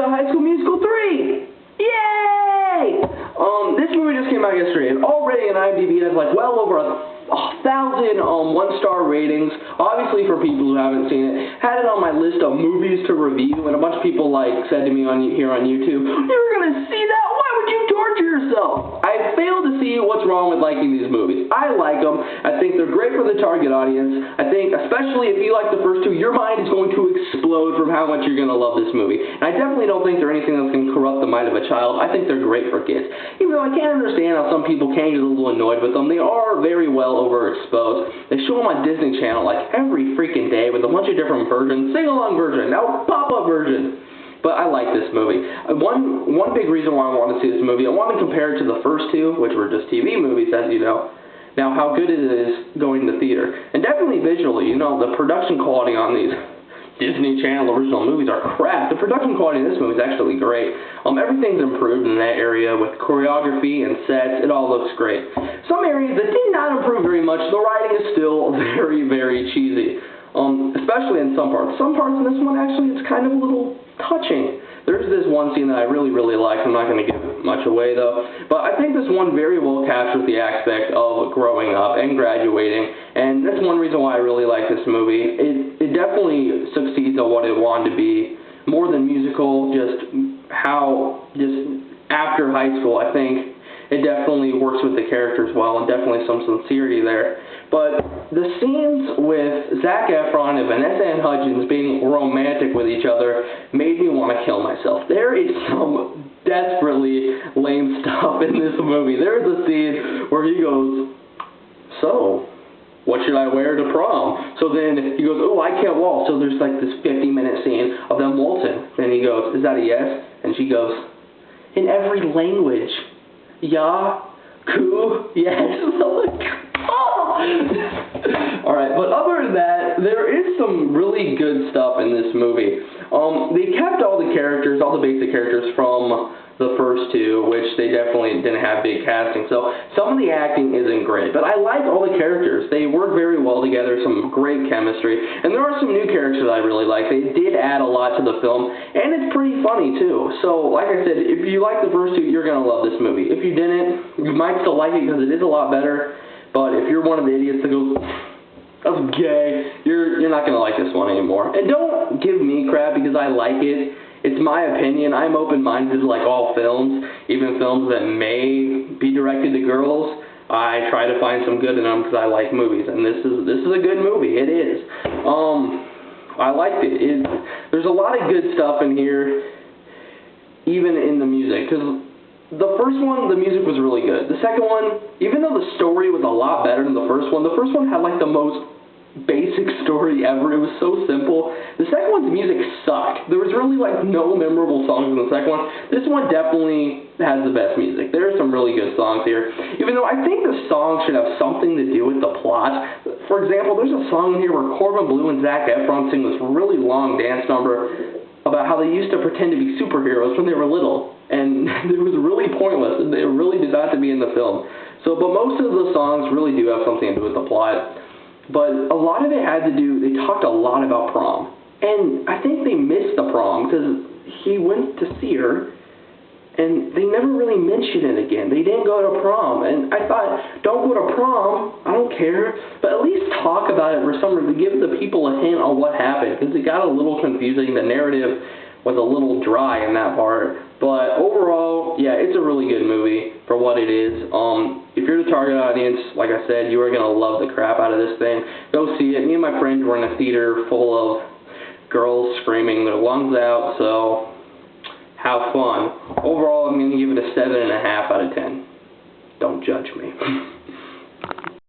High School Musical 3! Yay! This movie just came out yesterday, and already on IMDb it has like well over 1,000 one-star ratings. Obviously, for people who haven't seen it, had it on my list of movies to review, and a bunch of people said to me here on YouTube, "You're gonna see that? Why would you torture yourself?" I failed to see what's wrong with liking these movies. I like them. I think they're great for the target audience. I think, especially if you like the first two, your mind is going to explode from how much you're gonna love this movie. And I definitely don't think they're anything that's gonna corrupt the mind of a child. I think they're great for kids. Even though I can't understand how some people can get a little annoyed with them, they are very well overexposed. They show them on Disney Channel like every freaking day with a bunch of different versions, sing-along version, now pop-up version. But I like this movie. One big reason why I want to see this movie, I want to compare it to the first two, which were just TV movies, as you know. Now, how good it is going to theater. And definitely visually, the production quality on these Disney Channel original movies are crap. The production quality in this movie is actually great. Everything's improved in that area with choreography and sets. It all looks great. Some areas that did not improve very much, the writing is still very, very cheesy. Especially in some parts. Some parts in this one, actually, it's kind of a little touching. There's this one scene that I really, really like. I'm not going to give much away, though. But I think this one very well captures the aspect of growing up and graduating. And that's one reason why I really like this movie. It definitely succeeds at what it wanted to be. More than musical, just after high school, I think it definitely works with the characters well, and definitely some sincerity there. But the scenes with Zac Efron and Vanessa Anne Hudgens being romantic with each other made me want to kill myself. There is some desperately lame stuff in this movie. There's a scene where he goes, "So, what should I wear to prom?" So then he goes, "Oh, I can't waltz." So there's like this 50-minute scene of them waltzing. And he goes, "Is that a yes?" And she goes, "In every language. Ja, ku, yes." Alright, but other than that, there is some really good stuff in this movie. They kept all the characters, all the basic characters from the first two, which they definitely didn't have big casting. So some of the acting isn't great, but I like all the characters. They work very well together, some great chemistry, and there are some new characters I really like. They did add a lot to the film, and it's pretty funny too. So like I said, if you like the first two, you're going to love this movie. If you didn't, you might still like it because it is a lot better, but if you're one of the idiots that goes, "That's gay," you're not going to like this one anymore. And don't give me crap because I like it. It's my opinion. I'm open-minded to like all films, even films that may be directed to girls. I try to find some good in them because I like movies, and this is a good movie. It is. I liked it. There's a lot of good stuff in here, even in the music, because the first one, the music was really good. The second one, even though the story was a lot better than the first one had like the most basic story ever. It was so simple. The second one's music sucked. There was really like no memorable songs in the second one. This one definitely has the best music. There are some really good songs here, even though I think the songs should have something to do with the plot. For example, there's a song in here where Corbin Bleu and Zac Efron sing this really long dance number about how they used to pretend to be superheroes when they were little, and it was really pointless. They really did not to be in the film. But most of the songs really do have something to do with the plot. But a lot of it had to do, they talked a lot about prom. And I think they missed the prom because he went to see her and they never really mentioned it again. They didn't go to prom. And I thought, don't go to prom, I don't care, but at least talk about it for some reason, give the people a hint on what happened, because it got a little confusing. The narrative was a little dry in that part. But overall, yeah, it's a really good movie for what it is. If you're the target audience, like I said, you are going to love the crap out of this thing. Go see it. Me and my friends were in a theater full of girls screaming their lungs out, so have fun. Overall, I'm going to give it a 7.5 out of 10. Don't judge me.